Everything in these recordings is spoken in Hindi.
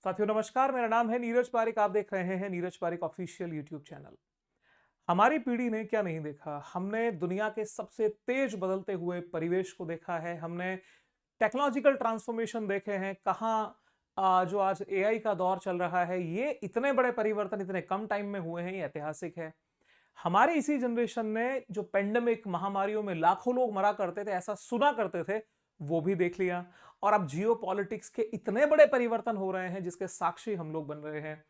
साथियों नमस्कार, मेरा नाम है नीरज पारिक। आप देख रहे हैं Neeraj Pareek official YouTube channel. हमारी पीढ़ी ने क्या नहीं देखा। हमने दुनिया के सबसे तेज बदलते हुए परिवेश को देखा है। हमने टेक्नोलॉजिकल ट्रांसफॉर्मेशन देखे हैं। कहाँ जो आज एआई का दौर चल रहा है, ये इतने बड़े परिवर्तन इतने कम टाइम में हुए हैं, ये ऐतिहासिक है। हमारे इसी जनरेशन ने जो पेंडेमिक महामारियों में लाखों लोग मरा करते थे, ऐसा सुना करते थे, वो भी देख लिया। और अब जियो पॉलिटिक्स के इतने बड़े परिवर्तन हो रहे हैं जिसके साक्षी हम लोग बन रहे हैं।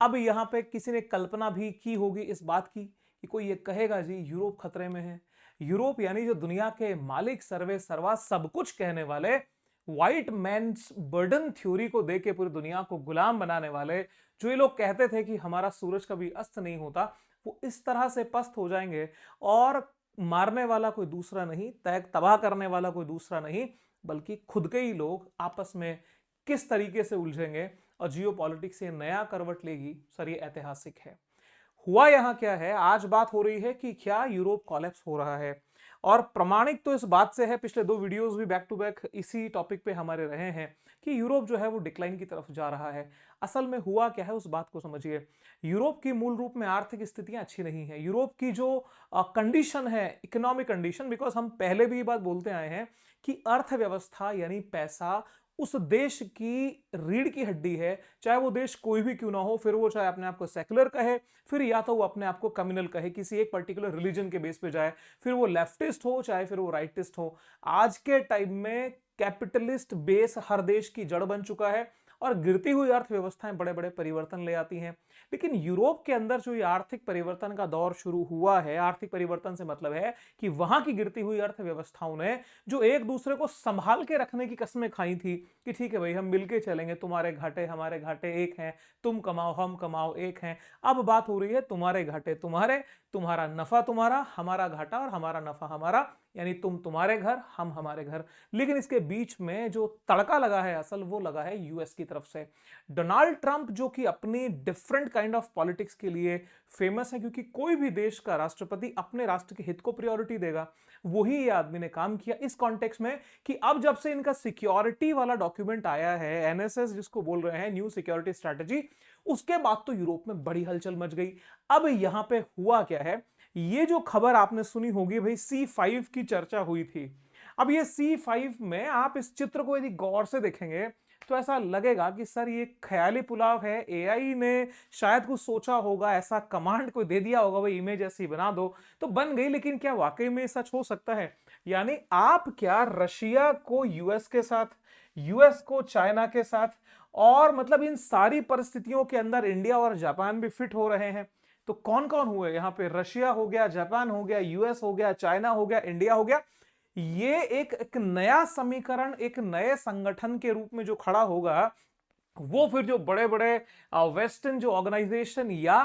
अब यहां पे किसी ने कल्पना भी की होगी इस बात की कि कोई ये कहेगा जी यूरोप खतरे में है। यूरोप यानी जो दुनिया के मालिक सर्वे सर्वा सब कुछ कहने वाले, व्हाइट मैन्स बर्डन थ्योरी को देके पूरी दुनिया को गुलाम बनाने वाले, जो ये लोग कहते थे कि हमारा सूरज कभी अस्त नहीं होता, वो इस तरह से पस्त हो जाएंगे। और मारने वाला कोई दूसरा नहीं, तय तबाह करने वाला कोई दूसरा नहीं, बल्कि खुद के ही लोग आपस में किस तरीके से उलझेंगे और जियो पॉलिटिक्स ये नया करवट लेगी। सर, ये ऐतिहासिक है। हुआ यहां क्या है, आज बात हो रही है कि क्या यूरोप कॉलेप्स हो रहा है। और प्रमाणिक तो इस बात से है, पिछले दो वीडियोस भी बैक टू बैक इसी टॉपिक पे हमारे रहे हैं कि यूरोप जो है वो डिक्लाइन की तरफ जा रहा है। असल में हुआ क्या है उस बात को समझिए। यूरोप की मूल रूप में आर्थिक स्थितियां अच्छी नहीं है। यूरोप की जो कंडीशन है, इकोनॉमिक कंडीशन, बिकॉज हम पहले भी ये बात बोलते आए हैं कि अर्थव्यवस्था यानी पैसा उस देश की रीढ़ की हड्डी है। चाहे वो देश कोई भी क्यों ना हो, फिर वो चाहे अपने आप को सेकुलर कहे, फिर या तो वो अपने आप को कम्युनल कहे, किसी एक पर्टिकुलर रिलीजन के बेस पे जाए, फिर वो लेफ्टिस्ट हो चाहे फिर वो राइटिस्ट हो। आज के टाइम में कैपिटलिस्ट बेस हर देश की जड़ बन चुका है और गिरती हुई अर्थव्यवस्थाएं बड़े बड़े परिवर्तन ले आती हैं। लेकिन यूरोप के अंदर जो ये आर्थिक परिवर्तन का दौर शुरू हुआ है, आर्थिक परिवर्तन से मतलब है कि वहां की गिरती हुई अर्थव्यवस्थाओं ने जो एक दूसरे को संभाल के रखने की कस्में खाई थी कि ठीक है भाई, हम मिलके चलेंगे, तुम्हारे घाटे हमारे घाटे एक हैं, तुम कमाओ हम कमाओ एक हैं। अब बात हो रही है तुम्हारे घाटे तुम्हारे, तुम्हारा नफा तुम्हारा, हमारा घाटा और हमारा नफा हमारा, यानी तुम तुम्हारे घर हम हमारे घर। लेकिन इसके बीच में जो तड़का लगा है असल, वो लगा है यूएस की तरफ से। डोनाल्ड ट्रंप जो कि अपनी डिफरेंट काइंड ऑफ पॉलिटिक्स के लिए फेमस है, क्योंकि कोई भी देश का राष्ट्रपति अपने राष्ट्र के हित को प्रायोरिटी देगा, वही ये आदमी ने काम किया इस कॉन्टेक्स्ट में कि अब जब से इनका सिक्योरिटी वाला डॉक्यूमेंट आया है, एनएसएस जिसको बोल रहे हैं, न्यू सिक्योरिटी स्ट्रेटजी, उसके बाद तो यूरोप में बड़ी हलचल मच गई। अब यहां पे हुआ क्या है, ये जो खबर आपने सुनी होगी भाई, C5 की चर्चा हुई थी। अब ये C5 में आप इस चित्र को यदि गौर से देखेंगे तो ऐसा लगेगा कि सर ये ख्याली पुलाव है, एआई ने शायद कुछ सोचा होगा, ऐसा कमांड कोई दे दिया होगा, भाई इमेज ऐसी बना दो तो बन गई। लेकिन क्या वाकई में सच हो सकता है? यानी आप क्या रशिया को यूएस के साथ, यूएस को चाइना के साथ, और मतलब इन सारी परिस्थितियों के अंदर इंडिया और जापान भी फिट हो रहे हैं। तो कौन कौन हुए यहां पे? रशिया हो गया, जापान हो गया, यूएस हो गया, चाइना हो गया, इंडिया हो गया। ये एक नया समीकरण, एक नए संगठन के रूप में जो खड़ा होगा, वो फिर जो बड़े बड़े वेस्टर्न जो ऑर्गेनाइजेशन या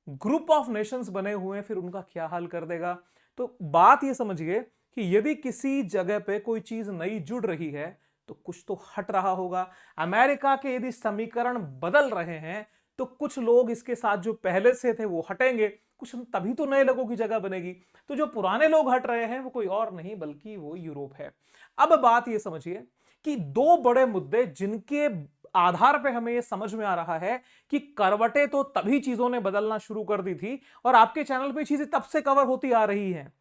ग्रुप ऑफ नेशंस बने हुए हैं, फिर उनका क्या हाल कर देगा। तो बात ये समझिए कि यदि किसी जगह पे कोई चीज नई जुड़ रही है तो कुछ तो हट रहा होगा। अमेरिका के यदि समीकरण बदल रहे हैं तो कुछ लोग इसके साथ जो पहले से थे वो हटेंगे, कुछ तभी तो नए लोगों की जगह बनेगी। तो जो पुराने लोग हट रहे हैं वो कोई और नहीं बल्कि वो यूरोप है। अब बात ये समझिए कि दो बड़े मुद्दे जिनके आधार पे हमें यह समझ में आ रहा है कि करवटें तो तभी चीजों ने बदलना शुरू कर दी थी और आपके चैनल पे चीजें तब से कवर होती आ रही हैं।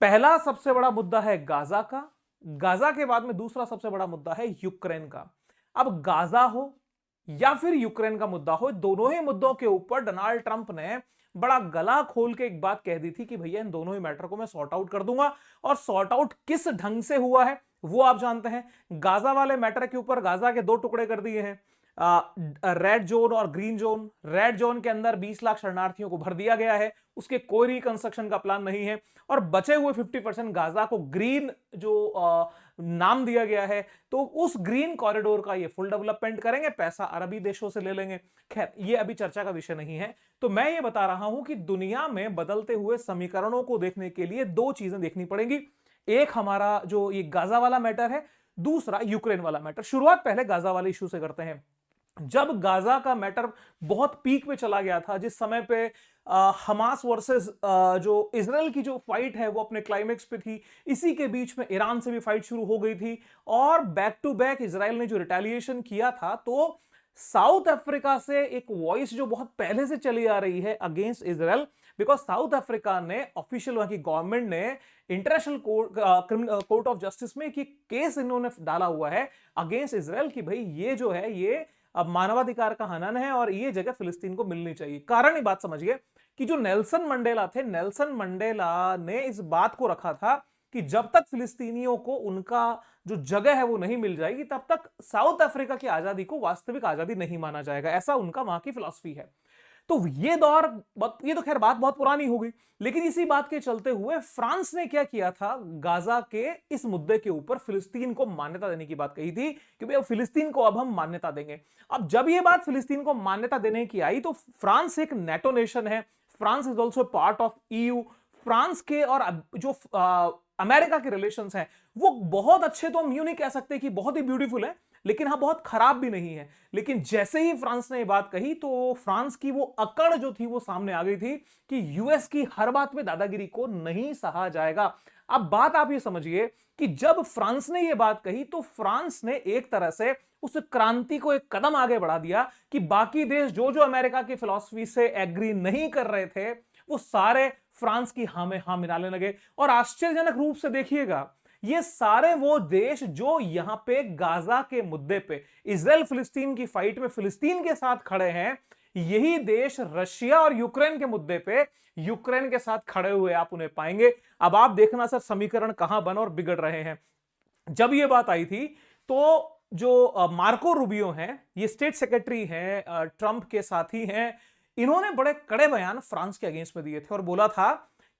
पहला सबसे बड़ा मुद्दा है गाजा का, गाजा के बाद में दूसरा सबसे बड़ा मुद्दा है यूक्रेन का। अब गाजा हो या फिर यूक्रेन का मुद्दा हो, दोनों ही मुद्दों के ऊपर डोनाल्ड ट्रंप ने बड़ा गला खोल के एक बात कह दी थी कि भैया इन दोनों ही मैटर को मैं सॉर्ट आउट कर दूंगा। और सॉर्ट आउट किस ढंग से हुआ है वो आप जानते हैं। गाजा वाले मैटर के ऊपर गाजा के दो टुकड़े कर दिए हैं, रेड जोन और ग्रीन जोन। रेड जोन के अंदर 20 लाख शरणार्थियों को भर दिया गया है, उसके कोई रिकंस्ट्रक्शन का प्लान नहीं है। और बचे हुए 50% गाजा को ग्रीन जो नाम दिया गया है, तो उस ग्रीन कॉरिडोर का ये फुल डेवलपमेंट करेंगे, पैसा अरबी देशों से ले लेंगे। खैर, ये अभी चर्चा का विषय नहीं है। तो मैं ये बता रहा हूं कि दुनिया में बदलते हुए समीकरणों को देखने के लिए दो चीजें देखनी पड़ेंगी। एक हमारा जो ये गाजा वाला मैटर है, दूसरा यूक्रेन वाला मैटर। शुरुआत पहले गाजा वाले इशू से करते हैं। जब गाजा का मैटर बहुत पीक पे चला गया था, जिस समय पे हमास वर्सेस जो इजराइल की जो फाइट है वो अपने क्लाइमेक्स पे थी, इसी के बीच में ईरान से भी फाइट शुरू हो गई थी और बैक टू बैक इजराइल ने जो रिटेलिएशन किया था, तो साउथ अफ्रीका से एक वॉइस जो बहुत पहले से चली आ रही है against Israel, because south Africa ने ऑफिशियल, वहां की गवर्नमेंट ने इंटरनेशनल कोर्ट ऑफ जस्टिस में कि केस इन्होंने डाला हुआ है अगेंस्ट इजराइल कि भाई ये जो है ये अब मानवाधिकार का हनन है और ये जगह फिलिस्तीन को मिलनी चाहिए। कारण, ये बात समझिए कि जो नेल्सन मंडेला थे, नेल्सन मंडेला ने इस बात को रखा था कि जब तक फिलिस्तीनियों को उनका जो जगह है वो नहीं मिल जाएगी तब तक साउथ अफ्रीका की आजादी को वास्तविक आजादी नहीं माना जाएगा। ऐसा उनका वहां की फिलॉसफी है। तो ये दौर, ये तो खैर बात बहुत पुरानी हो गई, लेकिन इसी बात के चलते हुए फ्रांस ने क्या किया था, गाजा के इस मुद्दे के ऊपर फिलिस्तीन को मान्यता देने की बात कही थी कि भाई अब फिलिस्तीन को अब हम मान्यता देंगे। अब जब ये बात फिलिस्तीन को मान्यता देने की आई तो फ्रांस एक नेटो नेशन है, France is also part of EU. France के और जो अमेरिका के रिलेशंस हैं वो बहुत अच्छे, तो हम यूं नहीं कह सकते कि बहुत ही ब्यूटीफुल है, लेकिन हाँ बहुत खराब भी नहीं है। लेकिन जैसे ही फ्रांस ने ये बात कही तो फ्रांस की वो अकड़ जो थी वो सामने आ गई थी कि यूएस की हर बात में दादागिरी को नहीं सहा जाएगा। अब बात आप ये समझिए कि जब फ्रांस ने ये बात कही तो फ्रांस ने एक तरह से उस क्रांति को एक कदम आगे बढ़ा दिया कि बाकी देश जो जो अमेरिका की फिलॉसफी से एग्री नहीं कर रहे थे वो सारे फ्रांस की हाँ में हाँ मिलाने लगे। और आश्चर्यजनक रूप से देखिएगा, ये सारे वो देश जो यहां पे गाजा के मुद्दे पे, इजराइल फिलिस्तीन की फाइट में फिलिस्तीन के साथ खड़े हैं, यही देश रशिया और यूक्रेन के मुद्दे पे यूक्रेन के साथ खड़े हुए आप उन्हें पाएंगे। अब आप देखना सर समीकरण कहां बन और बिगड़ रहे हैं। जब ये बात आई थी तो जो मार्को रूबियो हैं, ये स्टेट सेक्रेटरी हैं, ट्रंप के साथी हैं, इन्होंने बड़े कड़े बयान फ्रांस के अगेंस्ट में दिए थे और बोला था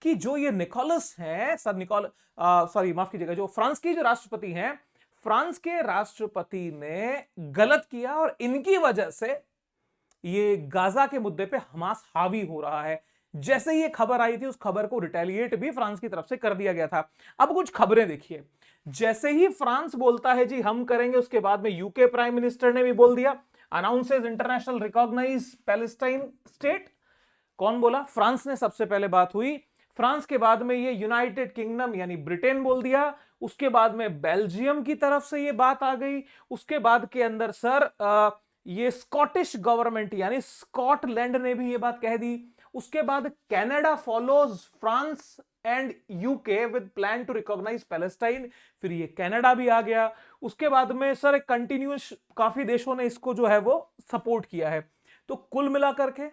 कि जो ये निकोलस हैं, सॉरी माफ कीजिएगा, जो फ्रांस की जो राष्ट्रपति हैं, फ्रांस के राष्ट्रपति ने गलत किया और इनकी वजह से ये गाजा के मुद्दे पे हमास हावी हो रहा है। जैसे ही ये खबर आई थी उस खबर को रिटेलिएट भी फ्रांस की तरफ से कर दिया गया था। अब कुछ खबरें देखिए, जैसे ही फ्रांस बोलता है जी हम करेंगे, उसके बाद में यूके प्राइम मिनिस्टर ने भी बोल दिया, announces international recognise Palestine state. कौन बोला? फ्रांस ने सबसे पहले बात हुई। फ्रांस के बाद में ये यूनाइटेड किंगडम यानी ब्रिटेन बोल दिया, उसके बाद में बेल्जियम की तरफ से ये बात आ गई, उसके बाद के अंदर सर ये स्कॉटिश गवर्नमेंट यानी स्कॉटलैंड ने भी ये बात कह दी, उसके बाद Canada follows France and UK with plan to recognise Palestine, फिर ये कनाडा भी आ गया, उसके बाद में सर कंटिन्यूस काफी देशों ने इसको जो है वो सपोर्ट किया है। तो कुल मिलाकर के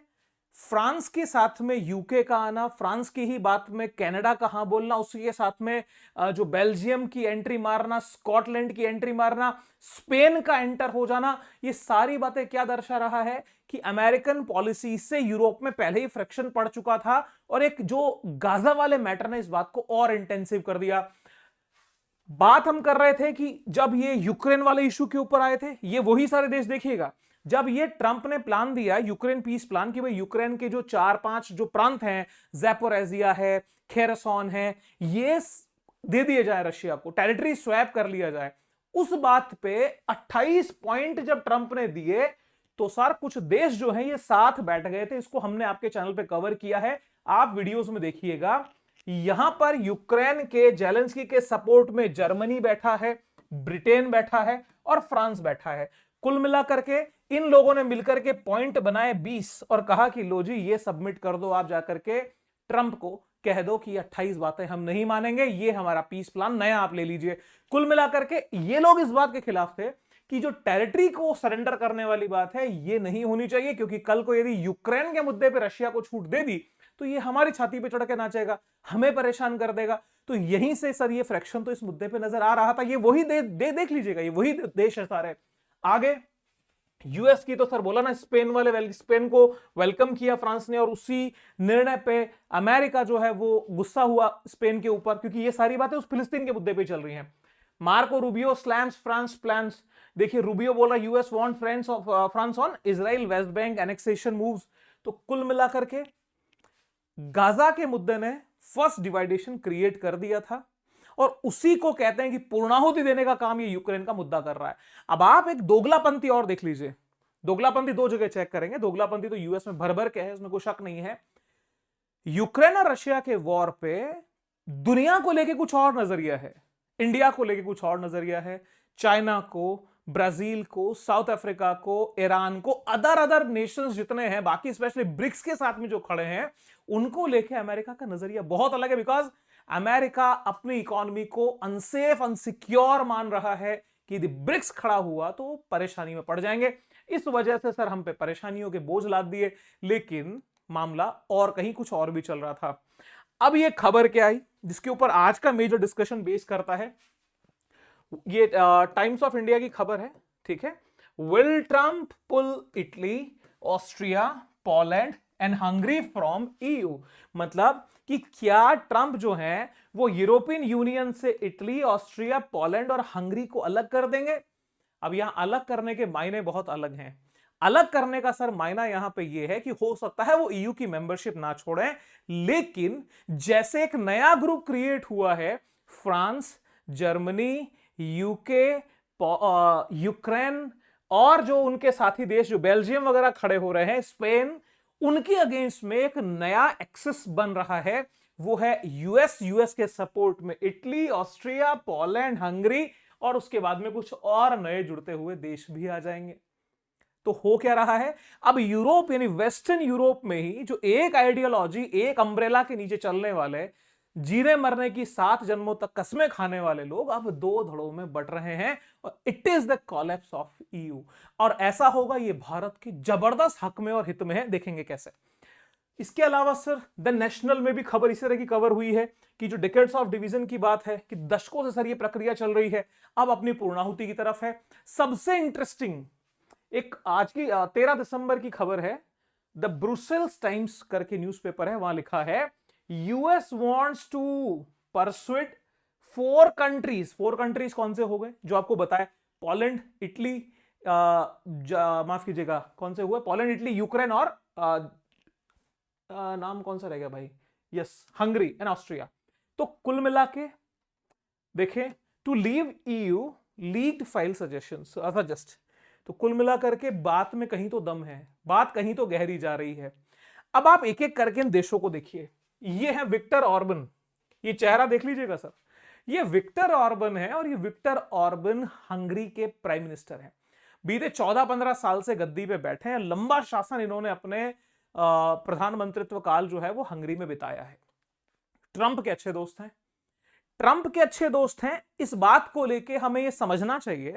फ्रांस के साथ में यूके का आना, फ्रांस की ही बात में कनाडा का हाँ बोलना, उसके साथ में जो बेल्जियम की एंट्री मारना, स्कॉटलैंड की एंट्री मारना, स्पेन का एंटर हो जाना, ये सारी बातें क्या दर्शा रहा है कि अमेरिकन पॉलिसी से यूरोप में पहले ही फ्रिक्शन पड़ चुका था और एक जो गाजा वाले मैटर ने इस बात को और इंटेंसिव कर दिया। बात हम कर रहे थे कि जब ये यूक्रेन वाले इशू के ऊपर आए थे, ये वही सारे देश देखिएगा, जब ये ट्रंप ने प्लान दिया यूक्रेन पीस प्लान कि भाई यूक्रेन के जो 4-5 जो प्रांत हैं, ज़ैपोरिज़िया है, खेरसोन है, ये दे दिए जाए रशिया को, टेरिटरी स्वैप कर लिया जाए, उस बात पे 28 पॉइंट जब ट्रंप ने दिए तो सर कुछ देश जो है ये साथ बैठ गए थे। इसको हमने आपके चैनल पे कवर किया है, आप वीडियोस में देखिएगा। यहां पर यूक्रेन के जेलेंस्की के सपोर्ट में जर्मनी बैठा है, ब्रिटेन बैठा है और फ्रांस बैठा है। कुल मिलाकर के इन लोगों ने मिलकर के पॉइंट बनाए 20 और कहा कि लो जी ये सबमिट कर दो, आप जाकर के ट्रंप को कह दो कि 28 बातें हम नहीं मानेंगे, ये हमारा पीस प्लान नया आप ले लीजिए। कुल मिलाकर के ये लोग इस बात के खिलाफ थे कि जो टेरिटरी को सरेंडर करने वाली बात है ये नहीं होनी चाहिए, क्योंकि कल को यदि यूक्रेन के मुद्दे पे रशिया को छूट दे दी तो ये हमारी छाती पे चढ़ के नाचेगा, हमें परेशान कर देगा। तो यहीं से सर ये फ्रैक्शन तो इस मुद्दे पे नजर आ रहा था। ये वही देख लीजिएगा, ये वही देश है सारे। आगे यूएस की तो सर बोला ना, स्पेन को वेलकम किया फ्रांस ने, और उसी निर्णय पे अमेरिका जो है वो गुस्सा हुआ स्पेन के ऊपर, क्योंकि ये सारी बातें उस फिलिस्तीन के मुद्दे पे चल रही हैं। Marco Rubio slams France plans. देखिए रूबियो बोला US want France on Israel West Bank annexation moves. तो कुल मिलाकर के गाजा के मुद्दे ने फर्स्ट डिवाइडेशन क्रिएट कर दिया था और उसी को कहते हैं कि पूर्णाहुति देने का काम ये यूक्रेन का मुद्दा कर रहा है। अब आप एक दोगलापंथी और देख लीजिए, दोगलापंथी दो जगह चेक करेंगे, दोगलापंथी तो यूएस में भर भर के है, उसमें कोई शक नहीं है। यूक्रेन और रशिया के वॉर पे दुनिया को लेके कुछ और नजरिया है, इंडिया को लेके कुछ और नजरिया है, चाइना को, ब्राजील को, साउथ अफ्रीका को, ईरान को, अदर नेशंस जितने हैं बाकी, स्पेशली ब्रिक्स के साथ में जो खड़े हैं, उनको लेके अमेरिका का नजरिया बहुत अलग है। बिकॉज अमेरिका अपनी इकोनॉमी को अनसेफ, अनसिक्योर मान रहा है कि यदि ब्रिक्स खड़ा हुआ तो परेशानी में पड़ जाएंगे। इस वजह से सर हम पे परेशानियों के बोझ लाद दिए, लेकिन मामला और कहीं कुछ और भी चल रहा था। अब ये खबर क्या आई जिसके ऊपर आज का मेजर डिस्कशन बेस करता है, ये टाइम्स ऑफ इंडिया की खबर है, ठीक है। Will Trump pull Italy, Austria, Poland and Hungary from EU. मतलब कि क्या ट्रंप जो है वो यूरोपियन यूनियन से इटली, ऑस्ट्रिया, पोलैंड और हंगरी को अलग कर देंगे। अब यहां अलग करने के मायने बहुत अलग हैं। अलग करने का सर मायना यहां पे ये है कि हो सकता है वो ईयू की मेंबरशिप ना छोड़ें, लेकिन जैसे एक नया ग्रुप क्रिएट हुआ है, फ्रांस, जर्मनी, यूके, यूक्रेन और जो उनके साथी देश जो बेल्जियम वगैरह खड़े हो रहे हैं, स्पेन, उनके अगेंस्ट में एक नया एक्सिस बन रहा है। वो है यूएस के सपोर्ट में इटली, ऑस्ट्रिया, पोलैंड, हंगरी और उसके बाद में कुछ और नए जुड़ते हुए देश भी आ जाएंगे। तो हो क्या रहा है, अब यूरोप यानी वेस्टर्न यूरोप में ही जो एक आइडियोलॉजी, एक अंब्रेला के नीचे चलने वाले, जीने मरने की 7 जन्मों तक कस्में खाने वाले लोग अब 2 धड़ों में बट रहे हैं, और it is the collapse of EU. और ऐसा होगा ये भारत के जबरदस्त हक में और हित में है, देखेंगे कैसे। इसके अलावा सर द नेशनल में भी खबर इस तरह की कवर हुई है कि जो डिकेड्स ऑफ डिवीजन की बात है कि दशकों से सर ये प्रक्रिया चल रही है, अब अपनी पूर्णाहुति की तरफ है। सबसे इंटरेस्टिंग एक आज की 13 दिसंबर की खबर है, द ब्रुसेल्स टाइम्स करके न्यूज़पेपर है, वहां लिखा है US wants to persuade 4 countries. 4 countries कौन से हो गए जो आपको बताया, पोलैंड, इटली, माफ कीजिएगा कौन से हुए, पोलैंड, इटली, यूक्रेन और नाम कौन सा रह गया भाई, यस, हंगरी एंड ऑस्ट्रिया। तो कुल मिला के देखें, to leave EU leaked file suggestions suggest. तो कुल मिला करके बात में कहीं तो दम है, बात कहीं तो गहरी जा रही है। अब आप एक एक करके इन देशों को देखिए। ये है विक्टर ऑर्बन, ये चेहरा देख लीजिएगा सर, ये विक्टर ऑर्बन है और ये विक्टर ऑर्बन हंगरी के प्राइम मिनिस्टर हैं। बीते 14-15 साल से गद्दी पे बैठे हैं, लंबा शासन इन्होंने अपने प्रधानमंत्रित्व काल जो है वो हंगरी में बिताया है। ट्रंप के अच्छे दोस्त हैं, ट्रंप के अच्छे दोस्त हैं। इस बात को लेके हमें यह समझना चाहिए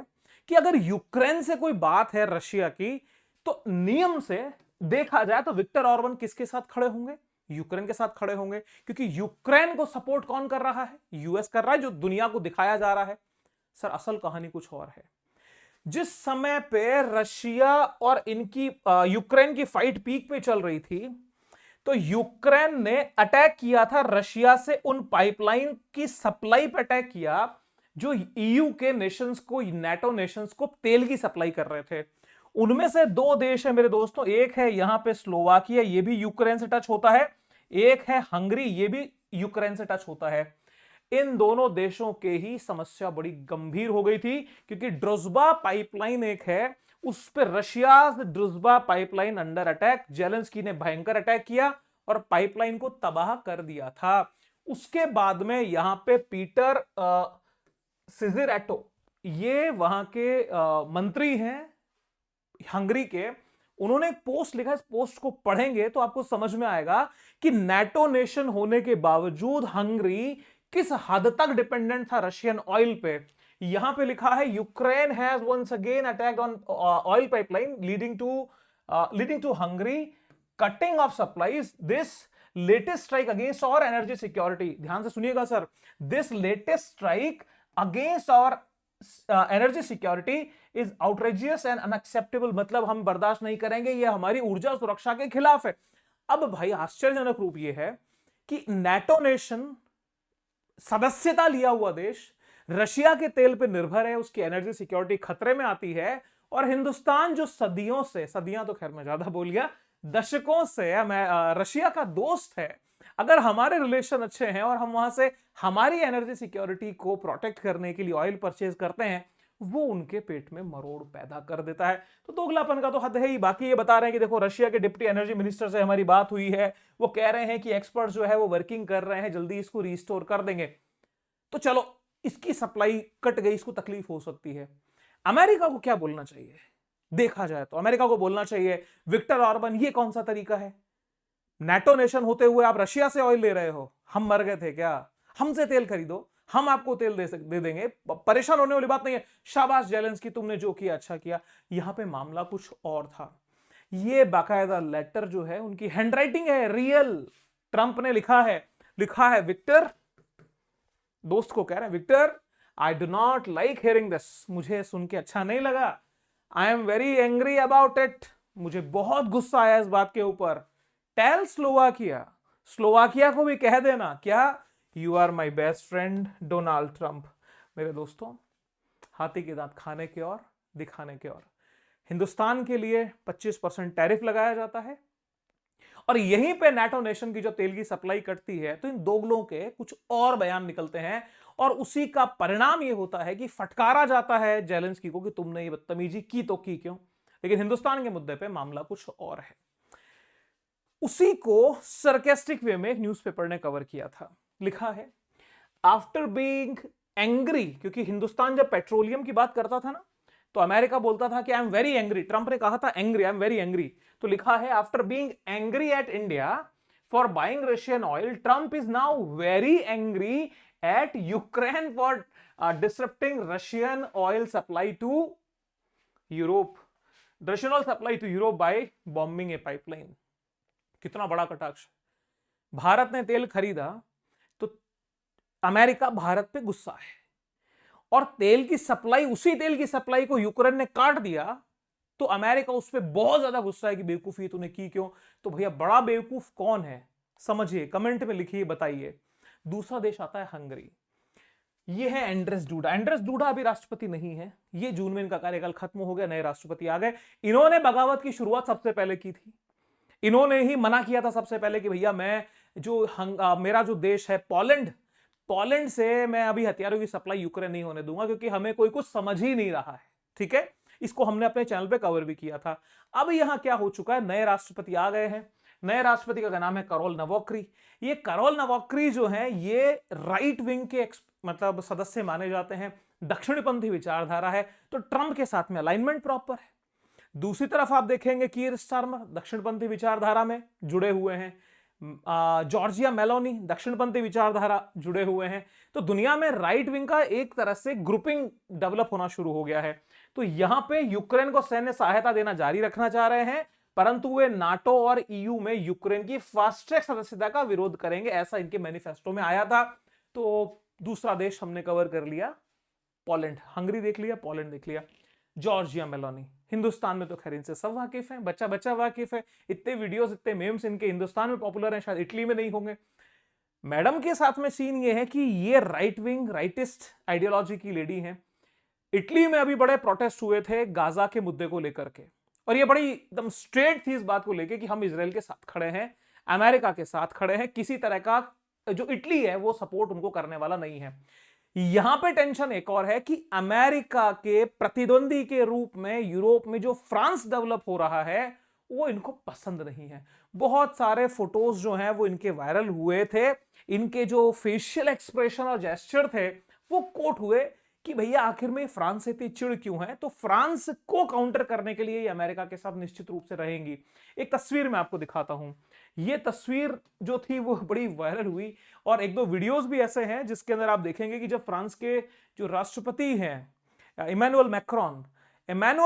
कि अगर यूक्रेन से कोई बात है रशिया की, तो नियम से देखा जाए तो विक्टर ऑर्बन किसके साथ खड़े होंगे, यूक्रेन के साथ खड़े होंगे, क्योंकि यूक्रेन को सपोर्ट कौन कर रहा है, यूएस कर रहा है, जो दुनिया को दिखाया जा रहा है। सर असल कहानी कुछ और है। जिस समय पे रशिया और इनकी यूक्रेन की फाइट पीक पे चल रही थी, तो यूक्रेन ने अटैक किया था रशिया से उन पाइपलाइन की सप्लाई पे अटैक किया जो ईयू के नेशंस को, नेटो नेशंस को तेल की सप्लाई कर रहे थे। उनमें से 2 देश है मेरे दोस्तों, एक है यहां पे स्लोवाकिया, ये भी यूक्रेन से टच होता है, एक है हंगरी, ये भी यूक्रेन से टच होता है। इन दोनों देशों के ही समस्या बड़ी गंभीर हो गई थी, क्योंकि ड्रुज़्बा पाइपलाइन एक है, उस पर Russia Druzhba pipeline under attack, Zelensky ने भयंकर अटैक किया और पाइपलाइन को तबाह कर दिया था। उसके बाद में यहां पे पीटर सिज़ेरेटो, ये वहां के मंत्री हैं हंगरी के, उन्होंने एक पोस्ट लिखा। इस पोस्ट को पढ़ेंगे तो आपको समझ में आएगा कि नेटो नेशन होने के बावजूद हंगरी किस हद तक डिपेंडेंट था रशियन ऑयल पे। यहां पे लिखा है Ukraine has once again attacked on oil pipeline leading to Hungary cutting off supplies, this latest strike against our energy security. ध्यान से सुनिएगा sir, this latest strike against our energy security is outrageous and unacceptable. मतलब हम बर्दाश्त नहीं करेंगे, ये हमारी ऊर्जा सुरक्षा के खिलाफ है। अब भाई आश्चर्यजनक रूप यह है कि नेटो नेशन, सदस्यता लिया हुआ देश, रशिया के तेल पर निर्भर है, उसकी एनर्जी सिक्योरिटी खतरे में आती है, और हिंदुस्तान जो सदियों से, सदियां तो खैर मैं ज्यादा बोल गया, दशकों से रशिया का दोस्त है, अगर हमारे रिलेशन अच्छे हैं और हम वहां से हमारी एनर्जी सिक्योरिटी को प्रोटेक्ट करने के लिए ऑयल परचेज करते हैं, वो उनके पेट में मरोड़ पैदा कर देता है। तो दोगलापन का तो हद है ही। बाकी ये बता रहे हैं कि देखो रशिया के डिप्टी एनर्जी मिनिस्टर से हमारी बात हुई है, वो कह रहे हैं कि एक्सपर्ट्स जो है वो वर्किंग कर रहे हैं, जल्दी इसको रिस्टोर कर देंगे। तो चलो, इसकी सप्लाई कट गई, इसको तकलीफ हो सकती है। अमेरिका को क्या बोलना चाहिए? देखा जाए तो अमेरिका को बोलना चाहिए, विक्टर ऑर्बन ये कौन सा तरीका है? नाटो नेशन होते हुए आप रशिया से ऑयल ले रहे हो। हम मर गए थे क्या? हमसे तेल खरीदो, हम आपको तेल दे देंगे, परेशान होने वाली बात नहीं है। शाबाश जेलेंस्की, तुमने जो किया अच्छा किया। यहां पे मामला कुछ और था। ये बाकायदा लेटर जो है उनकी हैंडराइटिंग है, रियल ट्रंप ने लिखा है विक्टर, दोस्त को कह रहे हैं, Victor I do not like hearing this, मुझे सुन के अच्छा नहीं लगा। I am very angry about it, मुझे बहुत गुस्सा आया इस बात के ऊपर। टेल स्लोवाकिया, स्लोवाकिया को भी कह देना क्या, you are my best friend Donald Trump. मेरे दोस्तों, हाथी के दांत खाने के और दिखाने के और। हिंदुस्तान के लिए 25% टैरिफ लगाया जाता है और यहीं पे नाटो नेशन की जो तेल की सप्लाई कटती है, तो इन दोगलों के कुछ और बयान निकलते हैं और उसी का परिणाम यह होता है कि फटकारा जाता है जेलेंस्की को कि तुमने ये बदतमीजी की तो की क्यों। लेकिन हिंदुस्तान के मुद्दे पे मामला कुछ और है। उसी को सरकेस्टिक वे में एक न्यूज़पेपर ने कवर किया था। लिखा है, आफ्टर बीइंग एंग्री, क्योंकि हिंदुस्तान जब पेट्रोलियम की बात करता था ना, तो अमेरिका बोलता था कि I am very angry. Trump ने कहा था angry, I am very angry. तो लिखा है, after being angry at India for buying Russian oil, Trump is now very angry at Ukraine for disrupting Russian oil supply to Europe, Russian oil supply to Europe by bombing a pipeline. कितना बड़ा कटाक्ष। भारत ने तेल खरीदा तो अमेरिका भारत पे गुस्सा है, और तेल की सप्लाई, उसी तेल की सप्लाई को यूक्रेन ने काट दिया तो अमेरिका उस पर बहुत ज्यादा गुस्सा है कि बेवकूफी तूने की क्यों। तो भैया बड़ा बेवकूफ कौन है, समझिए, कमेंट में लिखिए, बताइए। दूसरा देश आता है हंगरी। ये है एंड्रेस डूडा। एंड्रेस डूडा अभी राष्ट्रपति नहीं है, ये जून में इनका कार्यकाल खत्म हो गया, नए राष्ट्रपति आ गए। इन्होंने बगावत की शुरुआत सबसे पहले की थी। इन्होंने ही मना किया था सबसे पहले कि भैया मैं मेरा जो देश है पोलैंड से मैं अभी हथियारों की सप्लाई यूक्रेन नहीं होने दूंगा, क्योंकि हमें कोई कुछ समझ ही नहीं रहा है। ठीक है, इसको हमने अपने चैनल पे कवर भी किया था। अब यहां क्या हो चुका है, नए राष्ट्रपति आ गए हैं। नए राष्ट्रपति का नाम है करोल नवोक्री। ये करोल नवोक्री जो है ये राइट विंग के मतलब सदस्य माने जाते हैं, दक्षिणपंथी विचारधारा है, तो ट्रंप के साथ में अलाइनमेंट प्रॉपर है। दूसरी तरफ आप देखेंगे कीर स्टारमर दक्षिणपंथी विचारधारा में जुड़े हुए हैं, जॉर्जिया मेलोनी दक्षिणपंथी विचारधारा जुड़े हुए हैं। तो दुनिया में राइट विंग का एक तरह से ग्रुपिंग डेवलप होना शुरू हो गया है। तो यहां पे यूक्रेन को सैन्य सहायता देना जारी रखना चाह रहे हैं, परंतु वे नाटो और ईयू में यूक्रेन की फास्ट ट्रैक सदस्यता का विरोध करेंगे, ऐसा इनके मैनिफेस्टो में आया था। तो दूसरा देश हमने कवर कर लिया, पोलैंड। हंगरी देख लिया, पोलैंड देख लिया, जॉर्जिया मेलोनी। हिंदुस्तान में तो खैर इनसे सब वाकिफ हैं, बच्चा बच्चा वाकिफ है। इतने वीडियोस, इतने मेम्स इनके हिंदुस्तान में पॉपुलर हैं, शायद इटली में नहीं होंगे। मैडम के साथ में सीन ये है कि ये राइट विंग राइटिस्ट आइडियोलॉजी की लेडी हैं। इटली में अभी बड़े प्रोटेस्ट हुए थे गाजा के मुद्दे को लेकर के, और ये बड़ी एकदम स्ट्रेट थी इस बात को लेकर कि हम इजराइल के साथ खड़े हैं, अमेरिका के साथ खड़े हैं, किसी तरह का जो इटली है वो सपोर्ट उनको करने वाला नहीं है। यहां पे टेंशन एक और है कि अमेरिका के प्रतिद्वंदी के रूप में यूरोप में जो फ्रांस डेवलप हो रहा है वो इनको पसंद नहीं है। बहुत सारे फोटोज जो हैं वो इनके वायरल हुए थे, इनके जो फेशियल एक्सप्रेशन और जेस्चर थे वो कोट हुए कि भैया आखिर में फ्रांस से इतनी चिड़ क्यों है। तो फ्रांस को काउंटर करने के लिए ये अमेरिका के साथ निश्चित रूप से रहेंगी। एक तस्वीर मैं आपको दिखाता हूं। ये तस्वीर जो थी वो बड़ी वायरल हुई, और एक दो वीडियोस भी ऐसे हैं जिसके अंदर आप देखेंगे कि जब फ्रांस के जो राष्ट्रपति हैं इमैनुअल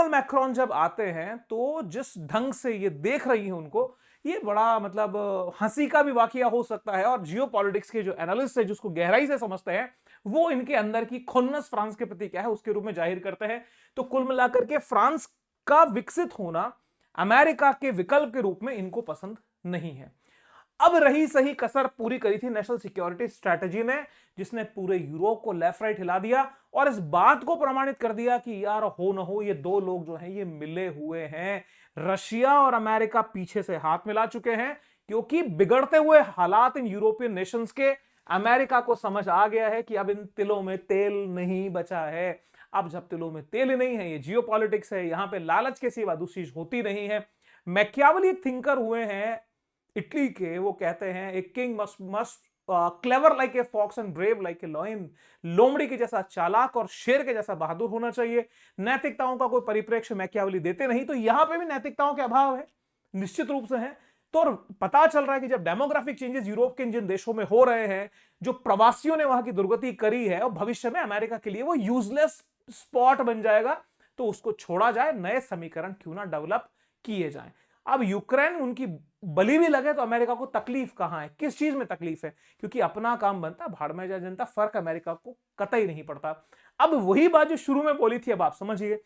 मैक्रोन जब आते हैं तो जिस ढंग से ये देख रही हैं उनको, ये बड़ा मतलब हंसी का भी वाकया हो सकता है। और जियोपॉलिटिक्स के जो एनालिस्ट है जिसको गहराई से समझते हैं, वो इनके अंदर की खुन्नस फ्रांस के प्रति क्या है उसके रूप में जाहिर करते हैं। तो कुल मिलाकर के फ्रांस का विकसित होना अमेरिका के विकल्प के रूप में इनको पसंद नहीं है। अब रही सही कसर पूरी करी थी नेशनल सिक्योरिटी स्ट्रेटजी ने, जिसने पूरे यूरोप को लेफ्ट राइट हिला दिया और इस बात को प्रमाणित कर दिया कि यार हो न हो ये दो लोग जो हैं ये मिले हुए हैं। रशिया और अमेरिका पीछे से हाथ मिला चुके हैं, क्योंकि बिगड़ते हुए हालात इन यूरोपियन नेशंस के अमेरिका को समझ आ गया है कि अब इन तिलों में तेल नहीं बचा है। अब जब तिलों में तेल नहीं है, ये जियोपॉलिटिक्स है, यहां पे लालच के सिवा दूसरी चीज होती नहीं है। मैकियावेली एक थिंकर हुए हैं इटली के, वो कहते हैं a king must clever like a fox and brave like a lion, लोमड़ी के जैसा चालाक और शेर के जैसा बहादुर होना चाहिए। नैतिकताओं का कोई परिप्रेक्ष्य मैकियावेली देते नहीं, तो यहां पे भी नैतिकताओं के अभाव है, निश्चित रूप से है। तो और पता चल रहा है कि जब डेमोग्राफिक चेंजेस यूरोप के जिन देशों में हो रहे हैं, जो प्रवासियों ने वहां की दुर्गति करी है, और भविष्य में अमेरिका के लिए वो यूजलेस स्पॉट बन जाएगा, तो उसको छोड़ा जाए, नए समीकरण क्यों ना डेवलप किए जाएं। अब यूक्रेन उनकी बलि भी लगे तो अमेरिका को तकलीफ कहां है, किस चीज में तकलीफ है? क्योंकि अपना काम बनता, भाड़ में जाए जनता, फर्क अमेरिका को कतई नहीं पड़ता। अब वही बात जो शुरू में बोली थी, अब आप समझिए,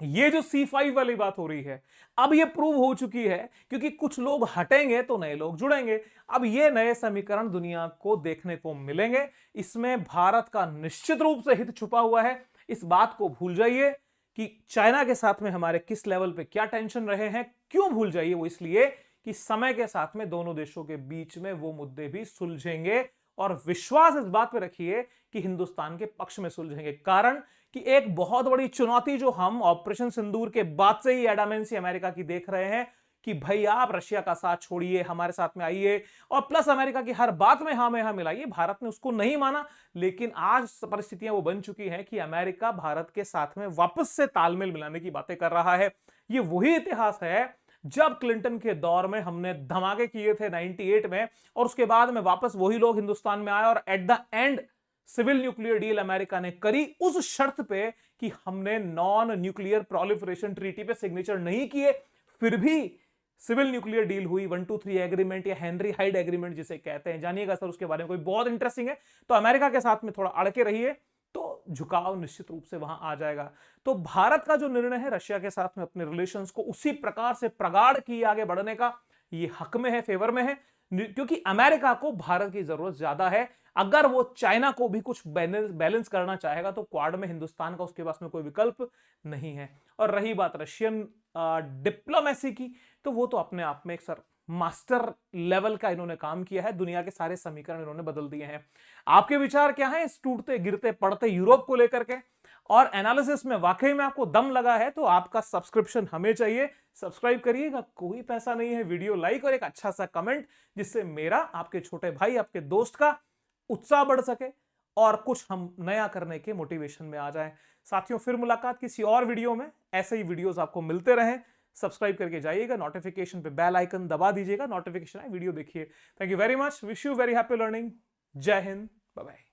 ये जो C5 वाली बात हो रही है, अब ये प्रूव हो चुकी है, क्योंकि कुछ लोग हटेंगे तो नए लोग जुड़ेंगे। अब ये नए समीकरण दुनिया को देखने को मिलेंगे, इसमें भारत का निश्चित रूप से हित छुपा हुआ है। इस बात को भूल जाइए कि चाइना के साथ में हमारे किस लेवल पे क्या टेंशन रहे हैं। क्यों भूल जाइए? वो इसलिए कि समय के साथ में दोनों देशों के बीच में वो मुद्दे भी सुलझेंगे, और विश्वास इस बात पे रखिए कि हिंदुस्तान के पक्ष में सुलझेंगे। कारण कि एक बहुत बड़ी चुनौती जो हम ऑपरेशन सिंदूर के बाद से ही एडामेंसी अमेरिका की देख रहे हैं कि भाई आप रशिया का साथ छोड़िए, हमारे साथ में आइए, और प्लस अमेरिका की हर बात में हाँ में हाँ मिलाइए। भारत ने उसको नहीं माना, लेकिन आज परिस्थितियां वो बन चुकी हैं कि अमेरिका भारत के साथ में वापस से तालमेल मिलाने की बातें कर रहा है। ये वही इतिहास है जब क्लिंटन के दौर में हमने धमाके किए थे 98 में, और उसके बाद में वापस वही लोग हिंदुस्तान में आए, और at the end civil nuclear deal America ने करी, उस शर्त पे कि हमने नॉन न्यूक्लियर प्रोलिफरेशन ट्रीटी पे सिग्नेचर नहीं किए, फिर भी सिविल न्यूक्लियर डील हुई। 123 एग्रीमेंट या हेनरी हाइड एग्रीमेंट जिसे कहते हैं, जानिएगा सर उसके बारे में, कोई बहुत इंटरेस्टिंग है। तो अमेरिका के साथ में थोड़ा अड़के रहिए, तो झुकाव निश्चित रूप से वहां आ जाएगा। तो भारत का जो निर्णय है रशिया के साथ में अपने रिलेशंस को उसी प्रकार से प्रगाढ़ किए आगे बढ़ने का, ये हक में है, फेवर में है, क्योंकि अमेरिका को भारत की जरूरत ज्यादा है। अगर वो चाइना को भी कुछ बैलेंस करना चाहेगा तो क्वाड में हिंदुस्तान का उसके पास में कोई विकल्प नहीं है। और रही बात रशियन डिप्लोमेसी की, तो वो तो अपने आप में एक सर मास्टर लेवल का इन्होंने काम किया है, दुनिया के सारे समीकरण इन्होंने बदल दिए हैं। आपके विचार क्या है इस टूटते गिरते पड़ते यूरोप को लेकर के? और एनालिसिस में वाकई में आपको दम लगा है तो आपका सब्सक्रिप्शन हमें चाहिए, सब्सक्राइब करिएगा, कोई पैसा नहीं है, वीडियो लाइक और एक अच्छा सा कमेंट, जिससे मेरा, आपके छोटे भाई, आपके दोस्त का उत्साह बढ़ सके और कुछ हम नया करने के मोटिवेशन में आ जाए। साथियों, फिर मुलाकात किसी और वीडियो में। ऐसे ही वीडियोस आपको मिलते रहें, सब्सक्राइब करके जाइएगा, नोटिफिकेशन पे बेल आइकन दबा दीजिएगा, नोटिफिकेशन आए वीडियो देखिए। Thank you very much, wish you very happy learning. जय हिंद, बाय बाय।